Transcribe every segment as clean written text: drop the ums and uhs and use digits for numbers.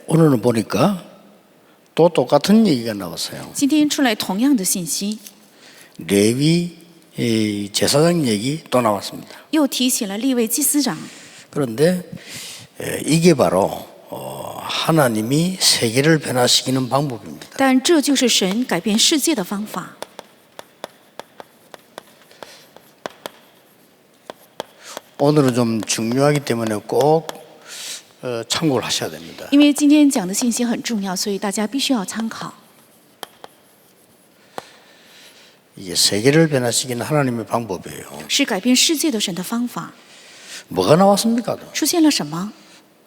오늘은 보니까 또 똑같은 얘기가 나왔어요. 今天出来同样的信息， 레위 제사장 얘기 또 나왔습니다. 又提起了利未祭司长。 그런데 이게 바로 하나님이 세계를 변화시키는 방법입니다. 但这就是神改变世界的方法。 오늘은 좀 중요하기 때문에 꼭 참고를 하셔야 됩니다. 因为今天讲的信息很重要，所以大家必须要参考。 이게 세계를 변화시키는 하나님의 방법이에요. 是改变世界的神的方法。 뭐가 나왔습니까? 出现了什么？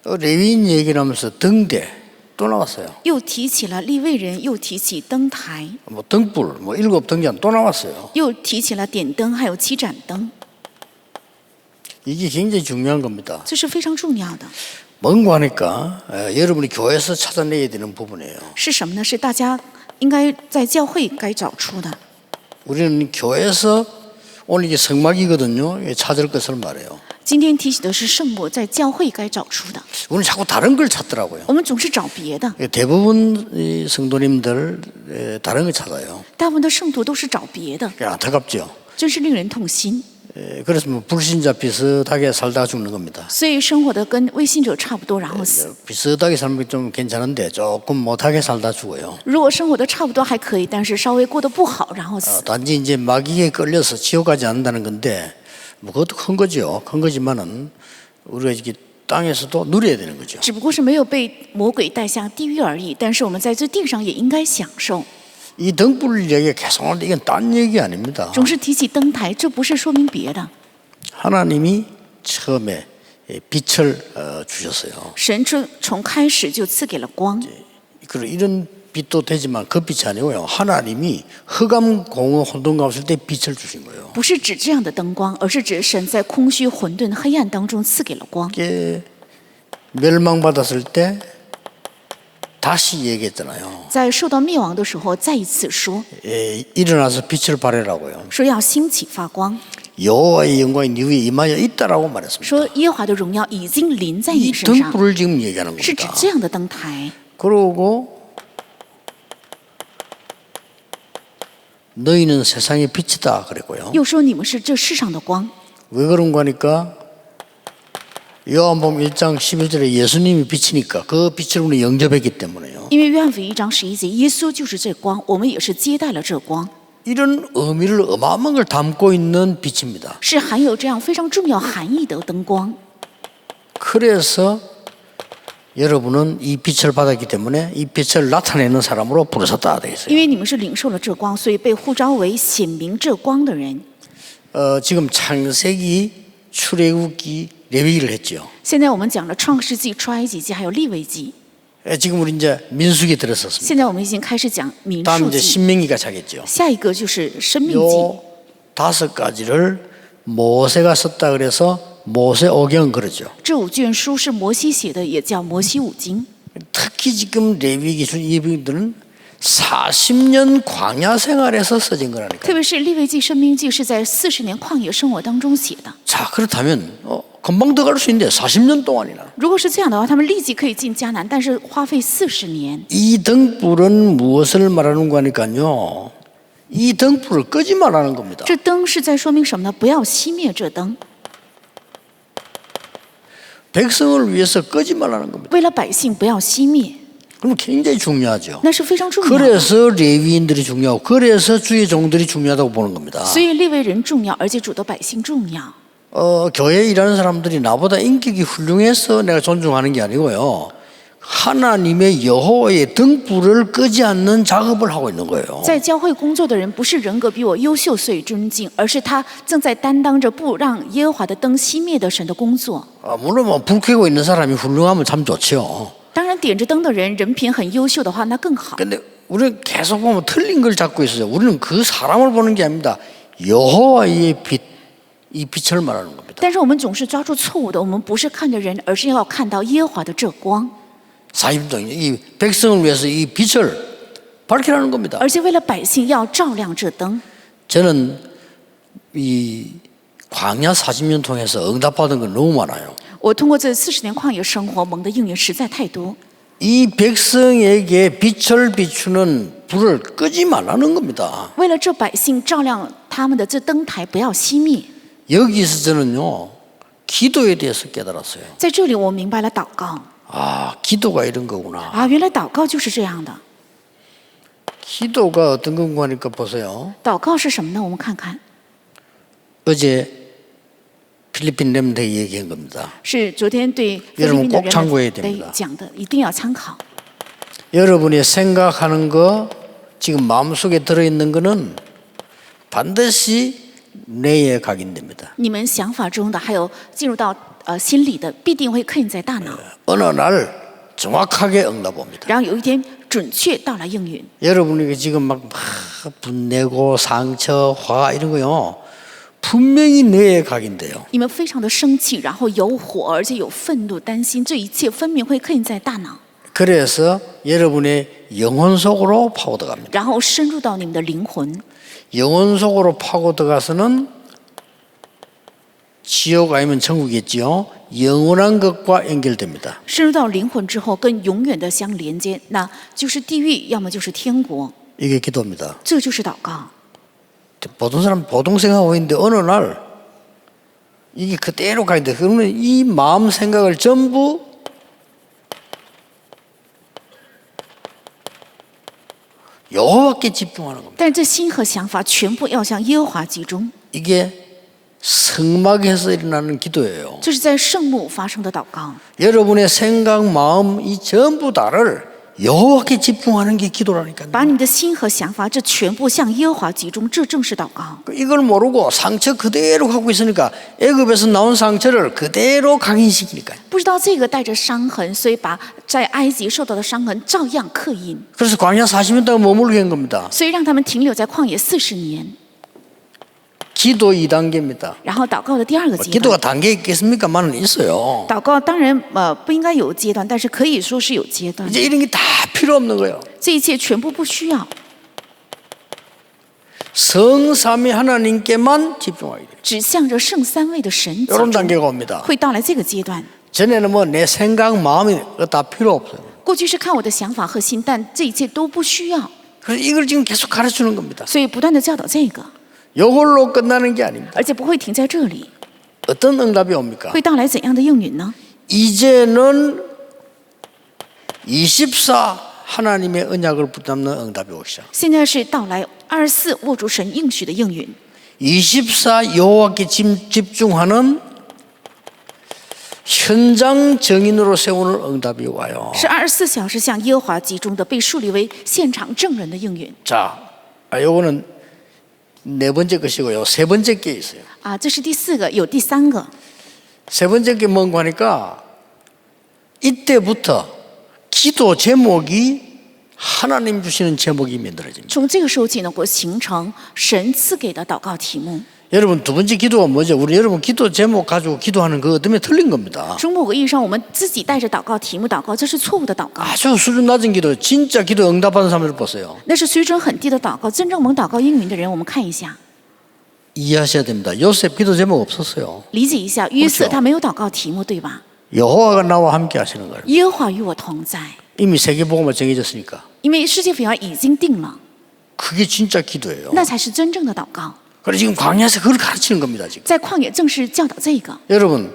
레위인 얘기를 하면서 등대 또 나왔어요. 又提起了利未人，又提起灯台， 뭐 등불, 뭐 7등잔 또 나왔어요. 又提起了点灯，还有7盏灯。 이게 굉장히 중요한 겁니다. 这是非常重要的。 뭔가 하니까 여러분이 교회에서 찾아내야 되는 부분이에요. 是什么呢？是大家应该在教会该找出的。 우리는 교회에서 오늘 이게 성막이거든요. 찾을 것을 말해요. 今天提起的是圣母，在教会该找出的。 우리는 자꾸 다른 걸 찾더라고요. 我们总是找别的， 대부분 이 성도님들 다른 걸 찾아요. 大部分的圣徒都是找别的， 안타깝죠. 真是令人痛心。 그래서 뭐 불신자 비슷하게 살다가 죽는 겁니다. 所以生活的跟未信者差不多，然后死。 비슷하게 살면 좀 괜찮은데 조금 못하게 살다 죽어요. 如果生活的差不多还可以，但是稍微过得不好，然后死。 단지 이제 마귀에 끌려서 지옥 가지 않는다는 건데 뭐 그것도 큰 거죠. 큰 거지만은 우리가 이게 땅에서도 누려야 되는 거죠. 只不过是没有被魔鬼带下地狱而已，但是我们在这地上也应该享受。 이 등불 얘기가 계속 하는데 이건 딴 얘기 아닙니다. 总是提起灯台，这不是说明别的。 하나님이 처음에 빛을 주셨어요. 神从开始就赐给了光， 그리고 이런 빛도 되지만 그 빛이 아니고요. 하나님이 흑암 공허 혼돈 가운데 때 빛을 주신 거예요. 不是指这样的灯光，而是指神在空虚、混沌、黑暗当中赐给了光。 이게 멸망받았을 때 다시 얘기했잖아요. 在受到灭亡的时候，再一次说 일어나서 빛을 발하라고요. 说要兴起发光， 여호와의 영광이 네 위에 임하여 있다라고 말했습니다. 说耶和华的荣耀已经临在 이 你身上， 등불을 지금 얘기하는 是指 겁니다. 这样的灯台。 그러고 너희는 세상의 빛이다 그랬고요. 又说你们是这世上的光， 왜 그런가 하니까 요한복음 1장 11절에 예수님이 빛이니까 그 빛을 우리 영접했기 때문에요. 因为约翰福音1章11节，耶稣就是这光，我们也是接待了这光， 이런 의미를 어마어마한 걸 담고 있는 빛입니다. 是含有这样非常重要含义的灯光。 그래서 여러분은 이 빛을 받았기 때문에 이 빛을 나타내는 사람으로 부르셨다 되어 因 있어요. 为你们是领受了这光，所以被呼召为显明这光的人。 지금 창세기, 출애굽기, 레위기를 했죠. 现在我们讲了创世纪、出埃及记还有利未记， 지금 우리 이제 민수기 들었었습니다. 现在我们已经开始讲民 다음 数 이제 记， 신명기가 차겠죠. 下一个就是生命记。 요 5가지를 모세가 썼다 그래서 모세오경 그러죠. 这5卷书是摩西写的，也叫摩西五经。 특히 지금 레위기 이 부분들은 40년 광야 생활에서 써진 거라니까. 特别是利未记、生命记是在40年旷野生活当中写的。 자 그렇다면 금방 들어갈 수 있는데 40년 동안이나. 如果是这样的话，他们立即可以进迦南，但是花费40年。 이 등불은 무엇을 말하는 거니까요. 이 등불을 끄지 말라는 겁니다. 这灯是在说明什么呢？不要熄灭这灯， 백성을 위해서 끄지 말라는 겁니다. 为了百姓不要熄灭， 그럼 굉장히 중요하죠. 那是非常重要的。 그래서 레위인들이 중요하고 그래서 주의 종들이 중요하다고 보는 겁니다. 所以利未人重要，而且主的百姓重要。 교회에 일하는 사람들이 나보다 인격이 훌륭해서 내가 존중하는 게 아니고요. 하나님의 여호와의 등불을 끄지 않는 작업을 하고 있는 거예요. 在教会工作的人不是人格比我优秀所以尊敬，而是他正在担当着不让耶和华的灯熄灭的神的工作。 물론 뭐 불 켜고 있는 사람이 훌륭하면 참 좋죠. 当然，点着灯的人人品很优秀的话，那更好。 근데 우리는 계속 보면 틀린 걸 잡고 있어요. 우리는 그 사람을 보는 게 아닙니다. 여호와의 빛, 이 빛을 말하는 겁니다. 但是我们总是抓住错误的，我们不是看着人，而是要看到耶和华的这光。 사입종 이 백성을 위해서 이 빛을 밝히라는 겁니다. 而且为了百姓要照亮这灯。 저는 이 광야 40년 통해서 응답받은 건 너무 많아요. 我通过这40年旷野生活，蒙的应允实在太多。이 백성에게 빛을 비추는 불을 끄지 말라는 겁니다. 为了这百姓照亮他们的这灯台不要熄灭。 여기서 저는요 기도에 대해서 깨달았어요. 在这里我明白了祷告 아, 기도가 이런 거구나. 啊，原来祷告就是这样的。 기도가 어떤 건가 하니까 보세요. 祷告是什么呢？我们看看， 어제 필리핀 렘들에게 얘기한 겁니다. 是昨天对菲律宾的 여러분 꼭 참고해야 人 됩니다. 讲的，一定要参考。 여러분이 생각하는 거 지금 마음속에 들어있는 거는 반드시 뇌에 각인됩니다. 你们想法中的，还有进入到心里的，必定会刻印在大脑， 어느 날 정확하게 응답 옵니다. 然后有一天准确到来应允。 여러분이 지금 막 분내고 상처, 화 이런 거요. 분명히 뇌에 각인돼요. 你们非常的生气，然后有火，而且有愤怒、担心，这一切分明会刻印在大脑， 그래서 여러분의 영혼 속으로 파고 들어갑니다. 然后深入到你们的灵魂， 영혼 속으로 파고 들어가서는 지옥 아니면 천국이겠지요. 영원한 것과 연결됩니다. 深入到灵魂之后，跟永远的相连接，那就是地狱，要么就是天国， 이게 기도입니다. 这就是祷告。 보통 사람 보통 생각하고 있는데 어느 날 이게 그대로 가는데 그러면 이 마음 생각을 전부 여호와께 집중하는 겁니다. 但这心和想法全部要向耶和华集中， 이게 성막에서 일어나는 기도예요. 这是在圣幕发生的祷告。 여러분의 생각, 마음 이 전부 다를 여호와께 집중하는 게 기도라니까요. 把你的心和想法，这全部向耶和华集中，这正是祷告。 이걸 모르고 상처 그대로 갖고 있으니까 애굽에서 나온 상처를 그대로 각인시키니까요. 不知道这个带着伤痕，所以把在埃及受到的伤痕照样刻印， 그래서 광야 40년 동안 머물게 한 겁니다. 所以让他们停留在旷野40年。 기도 2단계입니다. 然后祷告的第二个阶 기도가 段， 단계 있겠습니까만은 있어요. 祷告当然不应该有阶段，但是可以说是有阶段。 이제 이런 게 다 필요 없는 거예요. 这一切全部不需要， 성삼위 하나님께만 집중하게 돼요. 只向着圣三位的神集 이런 中， 단계가 옵니다. 会到来这个阶段。 전에는 뭐 내 생각, 마음이 다 필요 없어요. 过去是看我的想法和心，但这一切都不需要， 그래서 이걸 지금 계속 가르치는 겁니다. 所以不断的教导这个， 이걸로 끝나는 게 아닙니다. 而且不会停在这里， 어떤 응답이 옵니까? 会到来怎样的应允呢？ 이제는 24 하나님의 언약을 붙잡는 응답이 오기 시작. 现在是到来24握住神应许的应允， 24 여호와께 집중하는 현장 정인으로 세우는 응답이 와요. 是24小时向耶和华集中的，被树立为现场证人的应允 자, 요거는 네 번째 것이고요. 세 번째 게 있어요. 啊，这是第4个，有第3个。 세 번째 게 뭔가 하니까 이때부터 기도 제목이 하나님 주시는 제목이 만들어집니다. 从这个时候起能够形成神赐给的祷告题目。 여러분 두 번째 기도가 뭐죠? 우리 여러분 기도 제목 가지고 기도하는 그거 때문에 틀린 겁니다. 从某个意义上，我们自己带着祷告题目祷告，这是错误的祷告， 아주 수준 낮은 기도, 진짜 기도 응답받은 사람들 보세요. 那是水准很低的祷告。真正蒙祷告应允的人，我们看一下， 이해하셔야 됩니다. 요셉 기도 제목 없었어요. 理解一下。约瑟 그렇죠 他没有祷告题目，对吧？ 여호와가 나와 함께 하시는 거예요. 耶和华与我同在， 이미 세계복음화 정해졌으니까. 因为世界福音已经定了， 그게 진짜 기도예요. 那才是真正的祷告。 그래서 지금 광야에서 그걸 가르치는 겁니다. 지금. 在旷野正是教导这个。 여러분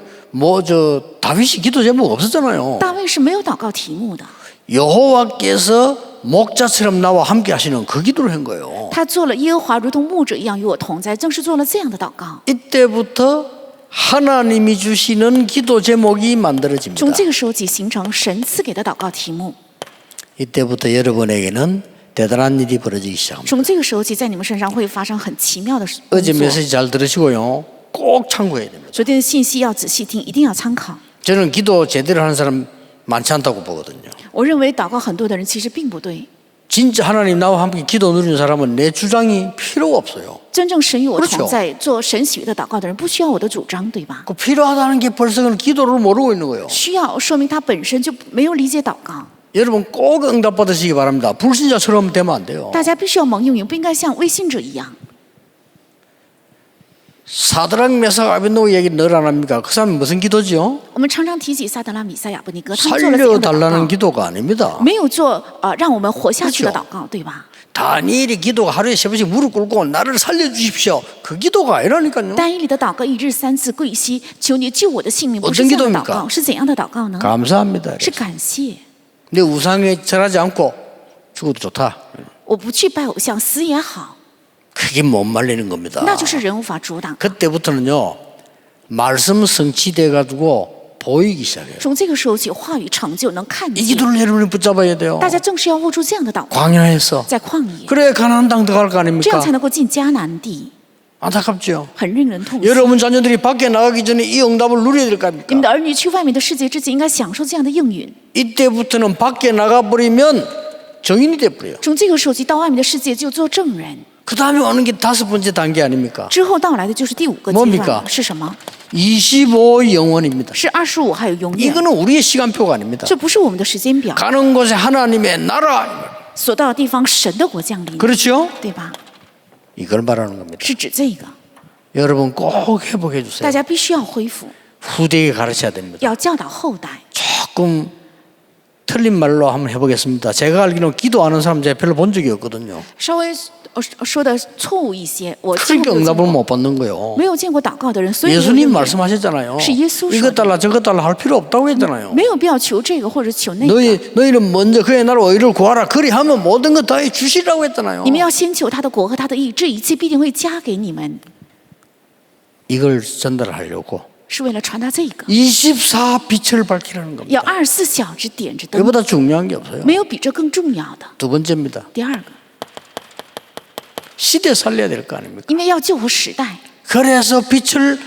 다윗이 기도 제목 없었잖아요. 大卫是没有祷告题目的， 여호와께서 목자처럼 나와 함께 하시는 그 기도를 한 거예요. 他做了耶和华如同牧者一样与我同在，正是做了这样的祷告。 이때부터 하나님이 주시는 기도 제목이 만들어집니다. 从这个时候起，形成神赐给的祷告题目。 이때부터 여러분에게는 대단한 일이 벌어지기 시작합니다. 从这个时候起，在你们身上会发生很奇妙的工 어제 作。 메시지 잘 들으시고요. 꼭 참고해야 됩니다. 昨天的信息要仔细听，一定要参考。 저는 기도 제대로 하는 사람 많지 않다고 보거든요. 我认为祷告很多的人其实并不对， 진짜 하나님 나와 함께 기도 누리는 사람은 내 주장이 필요가 없어요. 真正神与我 그렇죠 同在、做神喜悦的祷告的人，不需要我的主张，对吧？ 그 필요하다는 게 벌써 그는 기도를 모르고 있는 거예요. 需要说明他本身就没有理解祷告。 여러분 꼭 응답 받으시기 바랍니다. 불신자처럼 되면 안 돼요. 大家必须要蒙应允，不应该像微信者一样。 사드락 메삭 아벤노고 얘기 늘 안 합니까? 그 사람이 무슨 기도죠? 我们常常提起撒德拉、米撒、亚伯尼哥，他们做了怎样的祷 살려달라는 告？ 기도가 아닙니다. 没有做让我们活下去的 그렇죠 祷告，对吧？ 다니엘의 기도가 하루에 3번씩 무릎 꿇고 나를 살려주십시오. 그 기도가 아니라니까요. 但以理的祷告一日3次跪膝，求你救我的性命，不 어떤 是这样的 기도입니까 祷告，是怎样的祷告呢？ 감사합니다. 是感谢。 내 우상에 절하지 않고 죽어도 좋다. 我不去拜偶像，死也好， 그게 못 말리는 겁니다. 那就是人无法阻挡。 그때부터는요. 말씀 성취돼 가지고 보이기 시작해요. 从这个时候起，话语成就能看 이 见。 기도를 여러분이 붙잡아야 돼요. 大家正是要握住这样的祷告， 광야에서 在旷野， 그래 가나안 땅 들어갈 거 这 아닙니까? 样才能够进迦南地， 안타깝죠. 很令人痛心。 여러분 자녀들이 밖에 나가기 전에 이 응답을 누려야 될 거 你们 아닙니까? 的儿女去外面的世界之前，应该享受这样的应允。 이때부터는 밖에 나가 버리면 정인이 돼 버려요. 从这个时候起，到外面的世界就做证人。 그 다음에 오는 게 5번째 단계 아닙니까? 之后到来的就是第5个阶 뭡니까 段，是什么？ 25 영원입니다. 是25还有永远。 이거는 우리의 시간표가 아닙니다. 这不是我们的时间表， 가는 곳에 하나님의 나라. 所到的地方神的国降临， 그렇죠? 对吧？ 이걸 말하는 겁니다. 是指这个， 여러분 꼭 회복해 大 주세요. 家必须要恢复， 후대에 가르쳐야 됩니다. 要教导后代。 조금 틀린 말로 한번 해보겠습니다. 제가 알기로는 기도하는 사람 제가 별로 본 적이 없거든요. 稍微说的错误一些，我几乎 그러니까 没有见 응답을 过 못 받는 거예요. 没有见过祷告的人，所以没有 예수님 应允 말씀하셨잖아요. 시 예수 이것 달라 저것 달라 할 필요 없다고 했잖아요. 没有必要求这个或者求那个。 너희는 먼저 그의 나라 의를 구하라. 그리하면 모든 것 다 주시라고 했잖아요. 你们要先求他的国和他的义，这一切必定会加给你们， 이걸 전달하려고 是为了传达这个。 24 빛을 밝히라는 要 겁니다. 24小时点着灯， 이보다 중요한 게 없어요. 没有比这更重要的。 두 번째입니다. 第二个， 시대 살려야 될 거 아닙니까? 因为要救活时代， 그래서 빛을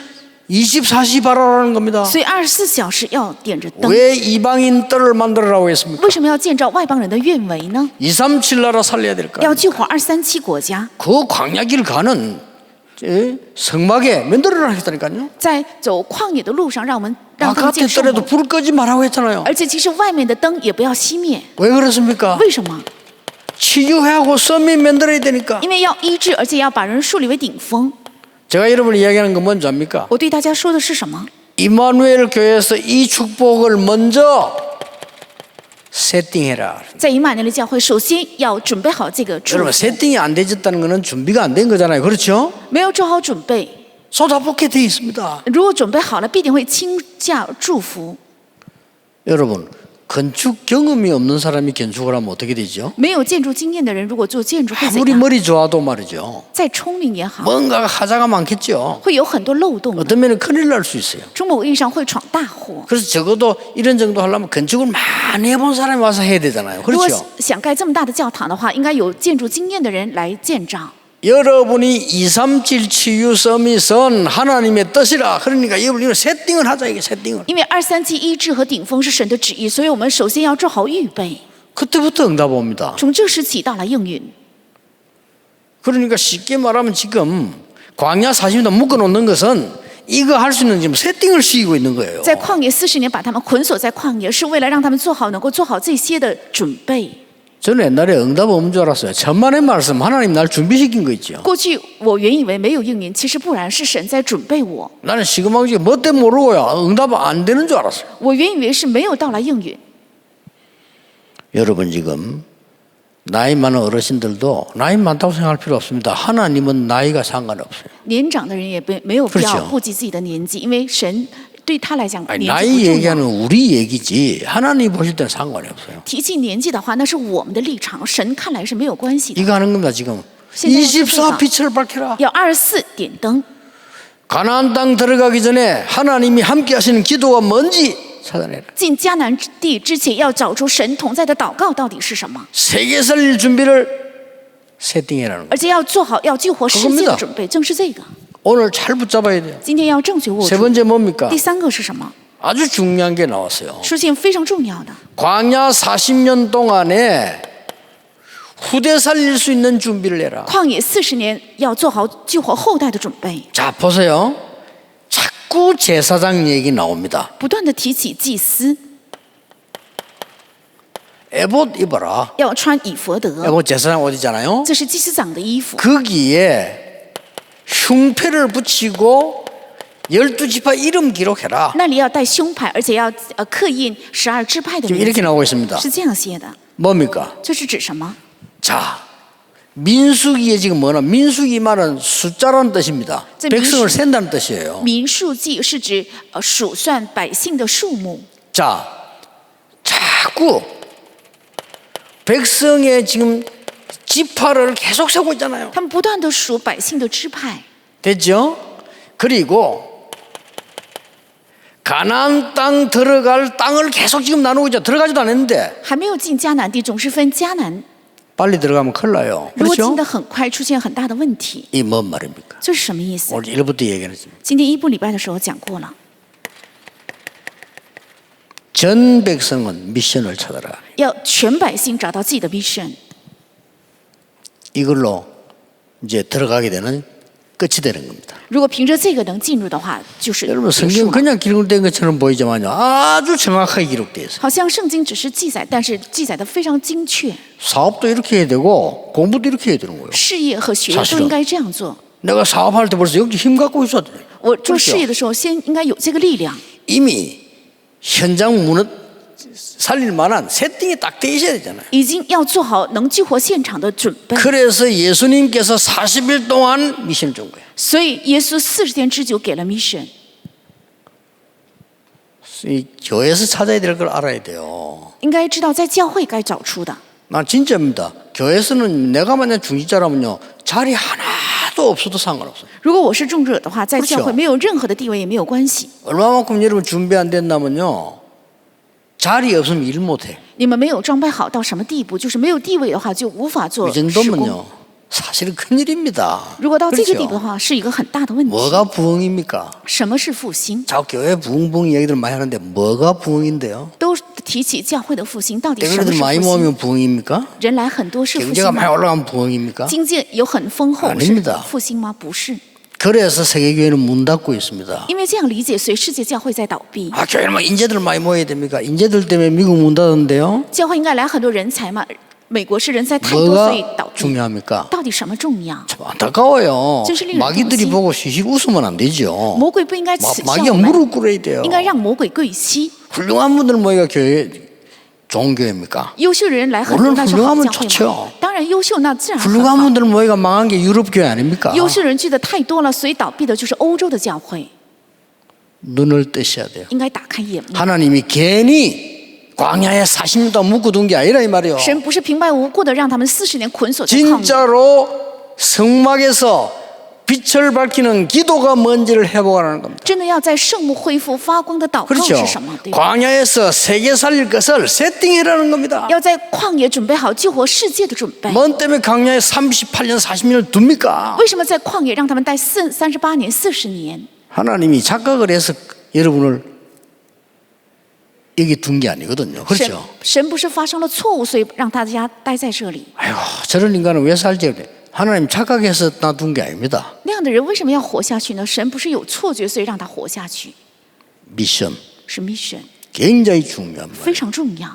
24시 바라라는 겁니다. 所以24小时要点着灯。 왜 이방인 뜰을 만들어라고 했습니까? 为什么要建造外邦人的愿为呢？ 237 나라 살려야 될 거 要 아닙니까? 救活237国家， 그 광야길 가는 성막에 면도를 하겠다니까요. 在走旷野的路上，让他们 바깥에 建圣 떠라도 幕， 불 끄지 말라고 했잖아요. 而且即使外面的灯也不要熄灭。 왜 그렇습니까? 为什么？ 치유하고 썸이 만들어야 되니까. 因为要医治，而且要把人树立为顶峰。 제가 여러분이 이야기하는 건 뭔지 압니까? 我对大家说的是什么？ 이마누엘 교회에서 이 축복을 먼저 세팅해라. 在以马内利教会，首先要准备好这个祝 여러분 福， 세팅이 안 되졌다는 것은 준비가 안 된 거잖아요. 그렇죠? 没有做好准备。 쏟아붓게 돼 있습니다. 如果准备好了，必定会倾下祝福。 여러분 건축 경험이 없는 사람이 건축을 하면 어떻게 되죠? 没有建筑经验的人，如果做建筑会怎 아무리 样？ 머리 좋아도 말이죠. 再聪明也好， 뭔가가 하자가 많겠죠. 会有很多漏洞的， 어떤 면은 큰일 날 수 있어요. 从某个意义上会闯大祸。 그래서 적어도 이런 정도 하려면 건축을 많이 해본 사람이 와서 해야 되잖아요. 如果 그렇죠? 想盖这么大的教堂的话，应该有建筑经验的人来建造。 여러분이 237 치유 서밋은 하나님의 뜻이라. 그러니까 이걸 세팅을 하자 이게 세팅을. 因为237医治和顶峰是神的旨意，所以我们首先要做好预备。 그때부터 응답 옵니다. 从这时起到了应允。 그러니까 쉽게 말하면 지금 광야 40년 묶어놓는 것은 이거 할 수 있는 지금 세팅을 시키고 있는 거예요. 在旷野40年，把他们捆锁在旷野，是为了让他们做好，能够做好这些的准备。 저는 옛날에 응답 없는 줄 알았어요. 천만의 말씀 하나님 날 준비시킨 거 있죠. 过去我原以为没有应允，其实不然，是神在准备我。 나는 시그망지 뭐 때문에 모르고요. 응답 안 되는 줄 알았어요. 我原以为是没有到来应允。 여러분 지금 나이 많은 어르신들도 나이 많다고 생각할 필요 없습니다. 하나님은 나이가 상관없어요. 年长的人也没有必要 그렇죠 顾及自己的年纪，因为神对他来讲 아니, 年纪 나이 不重要。 얘기하는 우리 얘기지 하나님 보실 때는 상관이 없어요. 提起年纪的话，那是我们的立场，神看来是没有关系的。 이거 하는 겁니다 지금. 现在要做这 24 个 빛을 밝혀라. 要24点灯， 가나안 땅 들어가기 전에 하나님이 함께 하시는 기도가 뭔지 찾아내라. 进迦南地之前要找出神同在的祷告到底是什么， 세계 살릴 준비를 세팅해라는 거. 而且要做好要救活世界 그겁니다 的准备，正是这个。 오늘 잘 붙잡아야 돼요. 今天要正确握 세 住。 번째 뭡니까? 第3个是什么？ 아주 중요한 게 나왔어요. 出现非常重要的， 광야 40년 동안에 후대 살릴 수 있는 준비를 해라. 旷野40年要做好救活后代的准备。 자 보세요. 자꾸 제사장 얘기 나옵니다. 不断的提起祭司 에봇 입어라. 要穿以佛德， 에봇 제사장 옷 있잖아요. 这是祭司长的衣服。 거기에 흉패를 붙이고 12지파 이름 기록해라. 那里要带胸牌，而且要刻印12支派的 지금 名 이렇게 字， 나오고 있습니다. 是这样写的。 뭡니까? 这是指什么？ 자, 민수기에 지금 뭐냐? 민수기 말은 숫자라는 뜻입니다. 저 백성을 센다는 뜻이에요. 民数记是指数算百姓的数目。 자, 자꾸 백성의 지금 지파를 계속 세고 있잖아요. 他们不断的数百姓的支派， 됐죠? 그리고 가나안 땅 들어갈 땅을 계속 지금 나누고 있죠. 들어가지도 않았는데 还没有进迦南地，总是分迦南。 빨리 들어가면 큰일 나요. 如果 그렇죠? 进得很快，出现很大的问题， 이 뭔 말입니까? 这是什么意思？ 오늘 1부터 얘기했습니다. 今天一部礼拜的时候讲过了， 전 백성은 미션을 찾아라. 要全百姓找到自己的 vision， 이걸로 이제 들어가게 되는 끝이 되는 겁니다. 如果凭着这个能进入的话，就是 여러분 结 성경 束了。 그냥 기록된 것처럼 보이지만요. 아주 정확하게 기록되어 있어요. 好像圣经只是记载，但是记载的非常精确， 사업도 이렇게 해야 되고 공부도 이렇게 해야 되는 거예요. 事业和学业 사실은 都应该这样做。 내가 사업할 때 벌써 여기 힘 갖고 있어야 돼. 我做事业的时候，先应该有这个力量， 이미 현장 무너 살릴 만한 세팅이 딱 돼 있어야 되잖아요. 已经要做好能激活现场的准备。 그래서 예수님께서 40일 동안 미션을 준 거예요. 所以耶稣40天之久给了 mission， 이 교회에서 찾아야 될 걸 알아야 돼요. 应该知道在教会该找出的。 난 진짜입니다. 교회에서는 내가 만약 중직자라면요 자리 하나도 없어도 상관없어요. 如果我是重者的话，在 그렇죠 教会没有任何的地位也没有关系。 얼마만큼 여러분 준비 안 된다면요 자리 없으면 일 못해. 你们没有装备好到什么地步，就是没有地位的话，就无法做 이 施工。 정도면요 사실은 큰일입니다. 如果到这个地步的 그렇죠? 话，是一个很大的问题。 뭐가 부흥입니까? 什么是复兴？ 자꾸 교회 부흥 얘기들 많이 하는데 뭐가 부흥인데요? 都提起教会的复兴，到底什么 대가리들 是 많이 复兴？ 모으면 부흥입니까? 人来很多是复 경제가 兴 많이 吗？ 올라가면 부흥입니까? 经济有很丰厚是 아닙니다 复兴吗？不是， 그래서 세계교회는 문 닫고 있습니다. 因为这样理解，所以世界教会在倒闭。 아, 교회는 뭐 인재들 많이 모여야 됩니까? 인재들 때문에 미국 문 닫았는데요. 教会应该来很多人才嘛，美国是人才太多，所以 뭐가 倒闭。 중요합니까? 到底什么重要？ 참 안타까워요. 진실이 이런 마귀들이 것이- 보고 시식 웃으면 안 되죠. 魔鬼不应该耻笑 마귀가 我们， 무릎 꿇어야 돼요. 应该让魔鬼跪膝。 훌륭한 분들 모여가 교회 좋은 교회입니까? 优秀的人来很多， 물론 那是好 훌륭하면 教会 좋죠 嘛。当然优秀，那自然很 훌륭한 好。 분들 모여가 망한 게 유럽 교회 아닙니까? 优秀人聚的太多了，所以倒闭的就是欧洲的教会。 눈을 뜨셔야 돼요. 应该打开眼目。 하나님이 괜히 광야에 40년 동안 묶어둔 게 아니라 이 말이에요. 神不是平白无故的让他们40年捆锁在旷野， 진짜로 성막에서 빛을 밝히는 기도가 뭔지를 회복하라는 겁니다. 真的要在圣幕恢复发光的祷告 그렇죠. 是什么？对吧？ 광야에서 세계 살릴 것을 세팅해라는 겁니다. 要在旷野准备好救活世界的准备。 뭔 때문에 광야에 38년 40년을 둡니까? 为什么在旷野让他们待38年、40年？ 하나님이 착각을 해서 여러분을 여기 둔 게 아니거든요. 神 그렇죠? 神不是发生了错误，所以让大家待在这里。 아이고 저런 인간은 왜 살지? 그래. 하나님 착각해서 놔둔 게 아닙니다. 那样的人为什么要活下去呢？神不是有错觉，所以让他活下去， 미션 是 mission， 굉장히 중요한 말. 非常重要。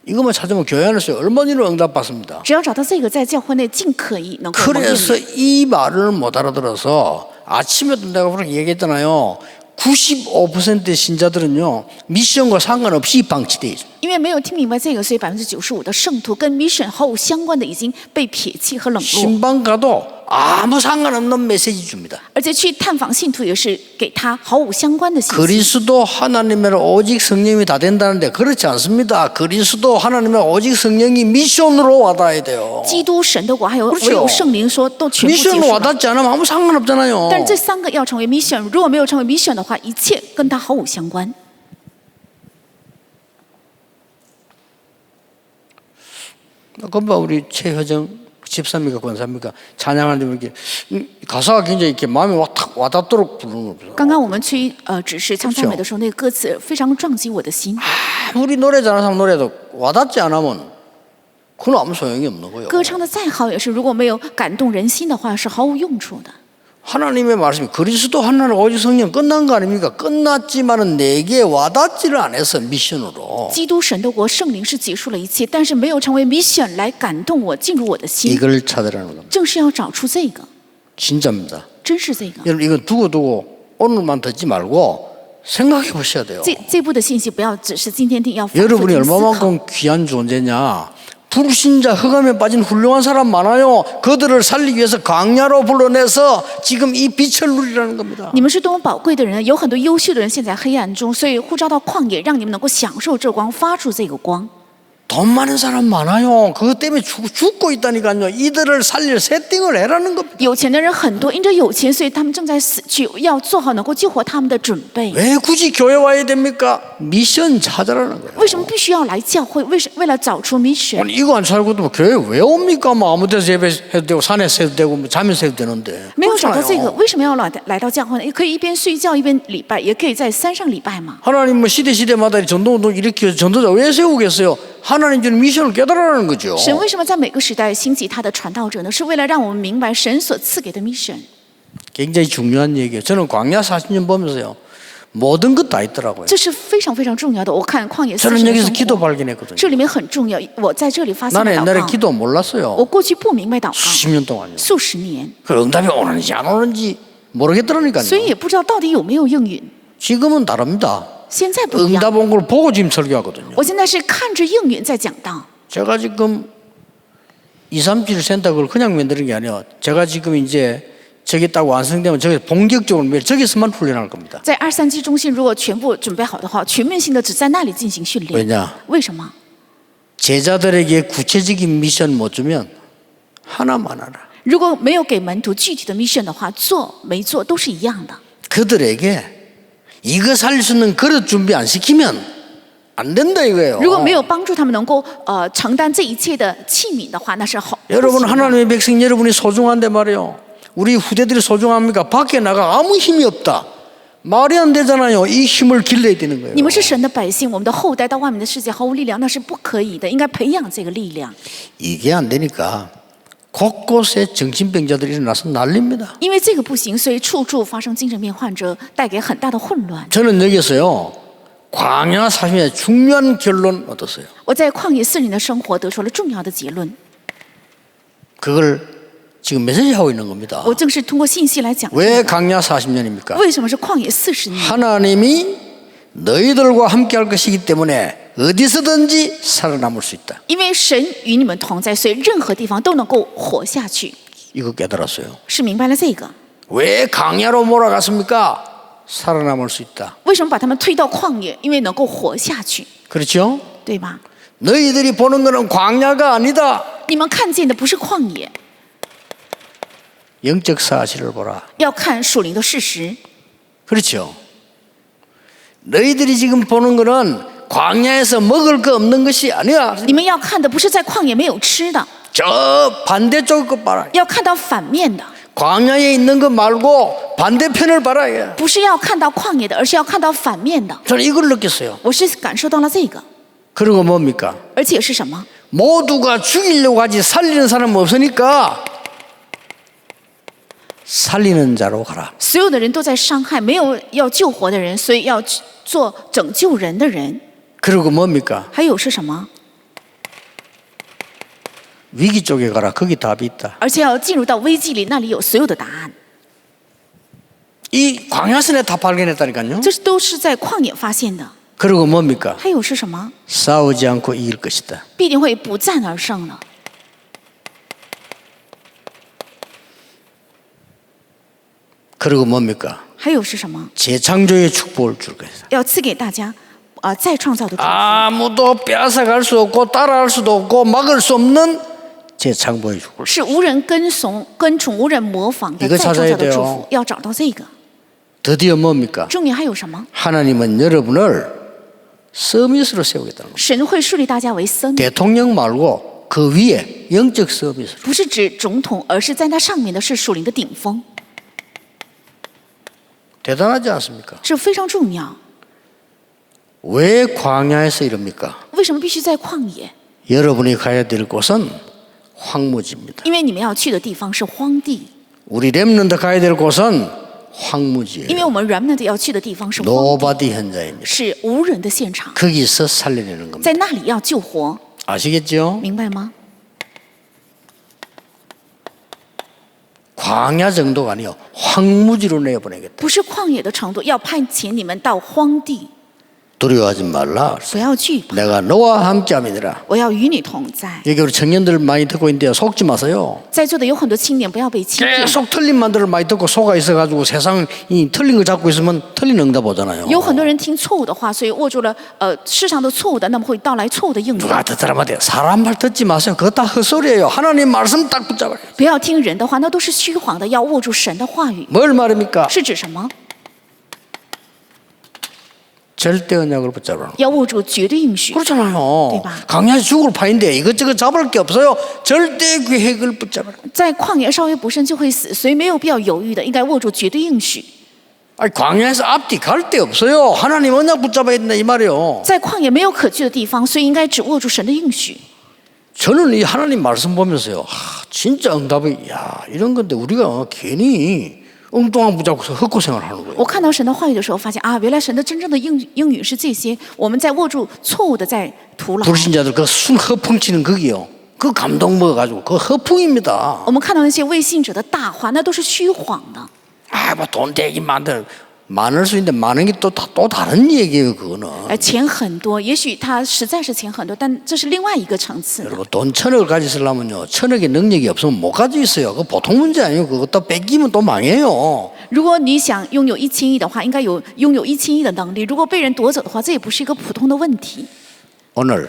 이것만 찾으면 교회 안에서 얼마나 응답받습니다. 只要找到这个，在教会内尽可以能够蒙应 그래서 이 말을 못 알아들어서 아침에도 내가 그렇게 얘기했잖아요. 95%의 신자들은요 미션과 상관없이 방치돼 있어요. 因为没有听明白这个，所以95%的圣徒跟 mission 毫无相关的已经被撇弃和冷落， 신방 가도 아무 상관없는 메시지 줍니다. 而且去探访信徒也是给他毫无相关的信息。 그리스도 하나님의 오직 성령이 다 된다는데 그렇지 않습니다. 그리스도 하나님의 오직 성령이 미션으로 와닿아야 돼요. 基督神的国还有 그렇죠 唯有圣灵说都全部结 미션으로 束了。 와닿지 않으면 아무 상관없잖아요. 但是这3个要成为 mission， 如果没有成为 mission 的话，一切跟他毫无相关。 금방 우리 최효정 집사입니까 권사입니까 찬양하는데 이렇게 가사가 굉장히 이렇게 마음에 와닿도록 부르는 거죠. 刚刚我们去指示唱赞美的时候，那个歌词非常撞击我的心。 아무리 노래 잘하는 사람 노래도 와닿지 않으면 그건 아무 소용이 없는 거예요. 歌唱的再好，也是如果没有感动人心的话，是毫无用处的。 하나님의 말씀이 그리스도 하나님 오직 성령 끝난 거 아닙니까? 끝났지만은 내게 와닿지를 않아서 미션으로 基督神的国圣灵是结束了一切，但是没有成为 mission 来感动我进入我的心， 이걸 찾으라는 겁니다. 正是要找出这个。 진짜입니다. 真是这个。 여러분 이건 두고 오늘만 듣지 말고 생각해 보셔야 돼요. 这部的信息不要只是今天听，要反复 여러분이 听思考。 얼마만큼 귀한 존재냐. 불신자 흑암에 빠진 훌륭한 사람 많아요. 그들을 살리기 위해서 광야로 불러내서 지금 이 빛을 누리라는 겁니다. 你们是多么宝贵的人，有很多优秀的人陷在黑暗中，所以呼召到旷野，让你们能够享受这光，发出这个光。 돈 많은 사람 많아요. 그것 때문에 죽고 있다니까요. 이들을 살릴 세팅을 해라는 겁니다. 有钱的人很多，因着有钱，所以他们正在死去，要做好能够救活他们的准备。 왜 굳이 교회 와야 됩니까? 미션 찾으라는 거예요. 为什么必须要来教会？为了找出 mission。 아니, 이거 안 살고도 교회 왜 옵니까? 뭐 아무 데서 예배해도 되고 산에서 해도 되고 뭐 잠에서 해도 되는데. 没有找到这个， 그렇잖아요. 为什么要来到教会呢？也可以一边睡觉一边礼拜，也可以在山上礼拜嘛。 하나님 뭐 시대마다 전도운동 일으켜 전도자 왜 세우겠어요? 하나님 주는 미션을 깨달으라는 거죠. 神为什么在每个时代兴起他的传道者呢？是为了让我们明白神所赐给的 mission。 굉장히 중요한 얘기예요. 저는 광야 40년 보면서요. 모든 것 다 있더라고요. 这是非常非常重要的。我看旷野40 저는 年 여기서 生 기도 活， 발견했거든요. 这里面很重要。我在这里发现 나는 了 옛날에 祷告。 기도 몰랐어요. 我过去不明白祷告， 수십 년 동안요. 数十年， 그 응답이 오는지 안 오는지 모르겠더라니까요. 所以也不知道到底有没有应允。 지금은 다릅니다. 现在不一样， 응답 온 걸 보고 지금 설교하거든요. 我现在是看着应允在讲道。 제가 지금 237 센터를 그냥 만드는 게 아니에요. 제가 지금 이제 저기 딱 완성되면 저기 본격적으로 저기서만 훈련할 겁니다. 在237中心，如果全部准备好的话，全面性的只在那里进行训练。 왜냐? 为什么？ 제자들에게 구체적인 미션 못 주면 하나만 알아. 如果没有给门徒具体的 mission 的话，做没做都是一样的。 그들에게 이거 살릴 수 있는 그릇 준비 안 시키면 안 된다 이거예요. 如果没有帮助他们能够承担这一切的器皿的话，那是好。 여러분 하나님의 백성 여러분이 소중한데 말이에요. 우리 후대들이 소중합니까? 밖에 나가 아무 힘이 없다. 말이 안 되잖아요. 이 힘을 길러야 되는 거예요. 你们是神的百姓，我们的后代到外面的世界毫无力量，那是不可以的，应该培养这个力量。 이게 안 되니까 곳곳에 정신병자들이 일어나서 난립니다. 因为这个不行，所以处处发生精神病患者，带给很大的混乱。 저는 여기서요. 광야 40년의 중요한 결론 얻었어요. 我在旷野4年的生活得出了重要的结论， 그걸 지금 메시지 하고 있는 겁니다. 我正是通过信息来讲。 왜 광야 40년입니까? 为什么是旷野40年？ 하나님이 너희들과 함께 할 것이기 때문에 어디서든지 살아남을 수 있다. 因为神与你们同在，所以任何地方都能够活下去。 이거 깨달았어요. 是明白了这个， 왜 광야로 몰아갔습니까? 살아남을 수 있다. 为什么把他们推到旷野？因为能够活下去， 그렇죠? 对吧？ 너희들이 보는 것은 광야가 아니다. 你们看见的不是旷野， 영적 사실을 보라. 要看属灵的事实。 그렇죠? 너희들이 지금 보는 것은 광야에서 먹을 거 없는 것이 아니야. 你们要看的不是在旷野没有吃的， 저 반대쪽 것 봐라. 要看到反面的， 광야에 있는 것 말고 반대편을 봐라. 예. 不是要看到旷野的，而是要看到反面的。 저는 이걸 느꼈어요. 我是感受到了这个， 그리고 뭡니까? 而且是什么？ 모두가 죽이려고 하지 살리는 사람 없으니까 살리는 자로 가라. 所有的人都在伤害，没有要救活的人，所以要做拯救人的人。 그리고 뭡니까? 还有是什么？ 위기 쪽에 가라. 거기 답이 있다. 而且要进入到危机里，那里有所有的答案。 이 광야선에 다 발견했다니까요. 这都是在旷野发现的。 그리고 뭡니까? 还有是什么？ 싸우지 않고 이길 것이다. 必定会不战而胜了。 그리고 뭡니까? 还有是什么？ 재창조의 축복을 줄 것이다. 要赐给大家再创造的祝福。 아무도 빼앗아갈 수 없고 따라할 수도 없고 막을 수 없는 재창조의 축복을. 是无人跟从、无人模仿的 이거 再创造 찾아야 的祝 돼요 福，要找到这个。 드디어 뭡니까? 重点还有什么？ 하나님은 여러분을 서밋으로 세우겠다는 겁니다. 神会树立大家为僧， 대통령 말고 그 위에 영적 서밋으로. 不是指总统，而是在那上面的是属灵的顶峰， 대단하지 않습니까? 这非常重要。 왜 광야에서 이럽니까? 为什么必须在旷野？ 여러분이 가야 될 곳은 황무지입니다. 因为你们要去的地方是荒地， 우리 렘넌트 가야 될 곳은 황무지예요. 因为我们 remnant 要去的地方是荒地， 노바디 현장입니다. 是无人的现场， 거기서 살려내는 겁니다. 在那里要救活， 아시겠죠? 明白吗？ 광야 정도가 아니요 황무지로 내보내겠다. 不是旷野的程度，要派遣你们到荒地， 두려워하지 말라. 不要惧怕， 내가 너와 함께함이니라. 我要与你同在。 여기 우리 청년들 많이 듣고 있는데요. 속지 마세요. 在座的有很多青年，不要被欺骗。 계속 틀린 말들을 많이 듣고 속아 있어가지고 세상이 틀린 거 잡고 있으면 틀린 응답 오잖아요. 有很多人听错误的话，所以握住了世上的错误的，那么会到来错误的应 누가 验。 듣더라 말이야. 사람 말 듣지 마세요. 그거 다 헛소리예요. 하나님 말씀 딱 붙잡아요. 不要听人的话，那都是虚谎的，要握住神的话语。 뭘 말입니까? 是指什么？ 절대 언약을 붙잡으라는 要握住绝对应许。 그렇잖아요. 대박. 강야에서 죽을 파인데 이것저것 잡을 게 없어요. 절대 계획을 붙잡아라. 在旷野稍微不慎就会死，所以没有必要犹豫的，应该握住绝对应许。 아니, 광야에서 앞뒤 갈 데 없어요. 하나님 언약 붙잡아야 된다 이 말이에요. 在旷野没有可去的地方，所以应该只握住神的应许。 저는 이 하나님 말씀 보면서요. 진짜 응답이 이런 건데 우리가 괜히 엉뚱한 붙잡고서 헛고생을 하는 거예요. 我看到神的话语的时候，发现啊，原来神的真正的应语是这些，我们在握住错误的在徒劳。 불신자들 그 순 허풍치는 거기요. 그 감동 먹어가지고 그 허풍입니다. 我们看到那些未信者的大话，那都是虚谎的。 뭐 돈 되기 많을 수 있는데 많은 게 또 다른 얘기예요. 그거는. 钱很多，也许他实在是钱很多，但这是另外一个层次的。 여러분 돈 1,000억을 가지려면요 1,000억의 능력이 없으면 못 가지고 있어요. 그 보통 문제 아니에요. 그거 또 뺏기면 또 망해요. 如果你想拥有1000亿的话，应该拥有1000亿的能力。如果被人夺走的话，这也不是一个普通的问题。 오늘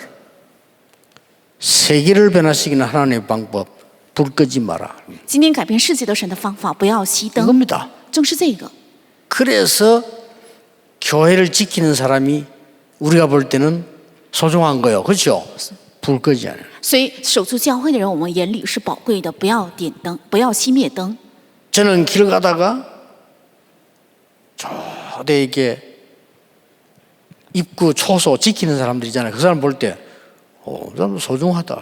세계를 변화시키는 하나님의 방법 불 끄지 마라. 今天改变世界的神的方法，不要熄灯， 이겁니다. 正是这个。 그래서 교회를 지키는 사람이 우리가 볼 때는 소중한 거예요. 그렇죠? 불 끄지 않아요. 所以守住教会的人，我们眼里是宝贵的，不要点灯，不要熄灭灯。 저는 길 가다가 저대 이게 입구 초소 지키는 사람들 있잖아요. 그 사람 볼 때, 참 소중하다.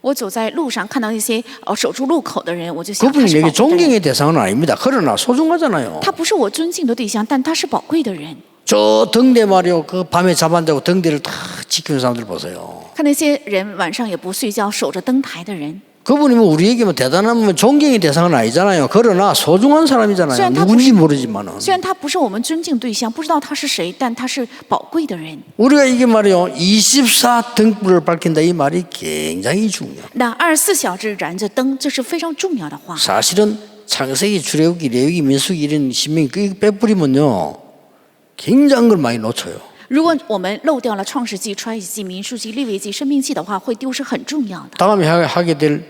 我走在路上看到一些守住路口的人，我就想他 그분이 是宝 내게 贵的人。 존경의 대상은 아닙니다. 그러나 소중하잖아요. 他不是我尊敬的对象，但他是宝贵的人。 저 등대 말이요. 그 밤에 잠 안 자고 등대를 다 지키는 사람들 보세요. 看那些人晚上也不睡觉守着灯台的人， 그분이 뭐 우리에게 뭐 대단한 존경의 대상은 아니잖아요. 그러나 소중한 사람이잖아요.虽然他 누군지 모르지만은. 虽然他不是我们尊敬对象，不知道他是谁，但他是宝贵的人。 우리가 이게 말이요. 24 등불을 밝힌다 이 말이 굉장히 중요해요. 那24小时燃着灯，这是非常重要的话。 사실은 창세기, 출애굽기, 레위기, 민수기 이런 신명이 그 빼버리면요. 굉장한 걸 많이 놓쳐요. 如果我们漏掉了创世纪、出埃及记、民数记、利未记、申命记的话，会丢失很重要的。 다음에 하게 될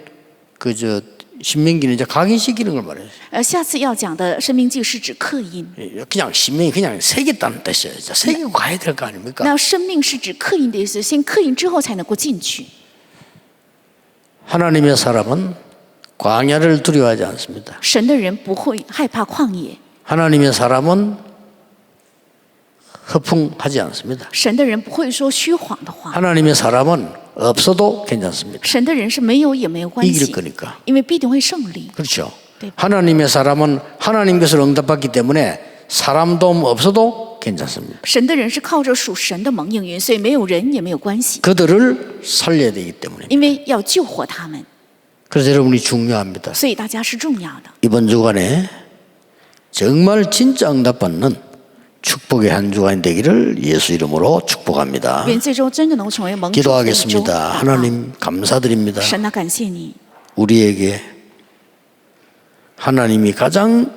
그저 신명기는 이제 각인시키는 걸 말해요. 下次要讲的申命记是指刻印， 그냥 신명이 그냥 새겼다는 뜻이에요. 이제 새기고 가야 될 거 아닙니까? 那生命是指刻印的意思，先刻印之后才能够进去。 하나님의 사람은 광야를 두려워하지 않습니다. 神的人不会害怕旷野， 하나님의 사람은 허풍하지 않습니다. 神的人不会说虚谎的话， 하나님의 사람은 없어도 괜찮습니다. 神的人是没有也没有关 이길 系， 거니까. 因为必定会胜利。 그렇죠. 네. 하나님의 사람은 하나님 것을 응답받기 때문에 사람 도움 없어도 괜찮습니다. 神的人是靠着属神的蒙应允，所以没有人也没有关系， 그들을 살려야 되기 때문에. 因为要救活他们， 그래서 여러분이 중요합니다. 所以大家是重要的。 이번 주간에 정말 진짜 응답받는 축복의 한 주간이 되기를 예수 이름으로 축복합니다. 愿这周真的能成为蒙主的一周。 기도하겠습니다. 하나님 감사드립니다. 神啊，感谢你， 우리에게 하나님이 가장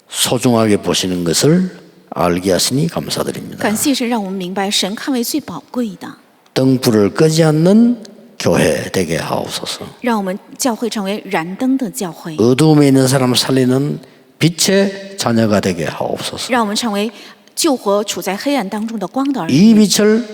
소중하게 보시는 것을 알게 하시니 감사드립니다. 感谢神让我们明白神看为最宝贵的， 등불을 끄지 않는 교회 되게 하옵소서. 让我们教会成为燃灯的教会， 어두움에 있는 사람을 살리는 빛의 자녀가 되게 하옵소서. 让我们成为救活处在黑暗当中的光的儿 이 女， 빛을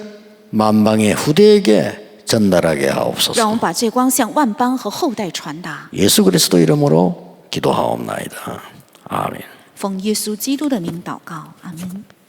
만방의 후대에게 전달하게 让我 하옵소서. 们把这光向万邦和后代传达。 예수 그리스도 이름으로 기도하옵나이다. 아멘. 奉耶稣基督的名祷告，阿门。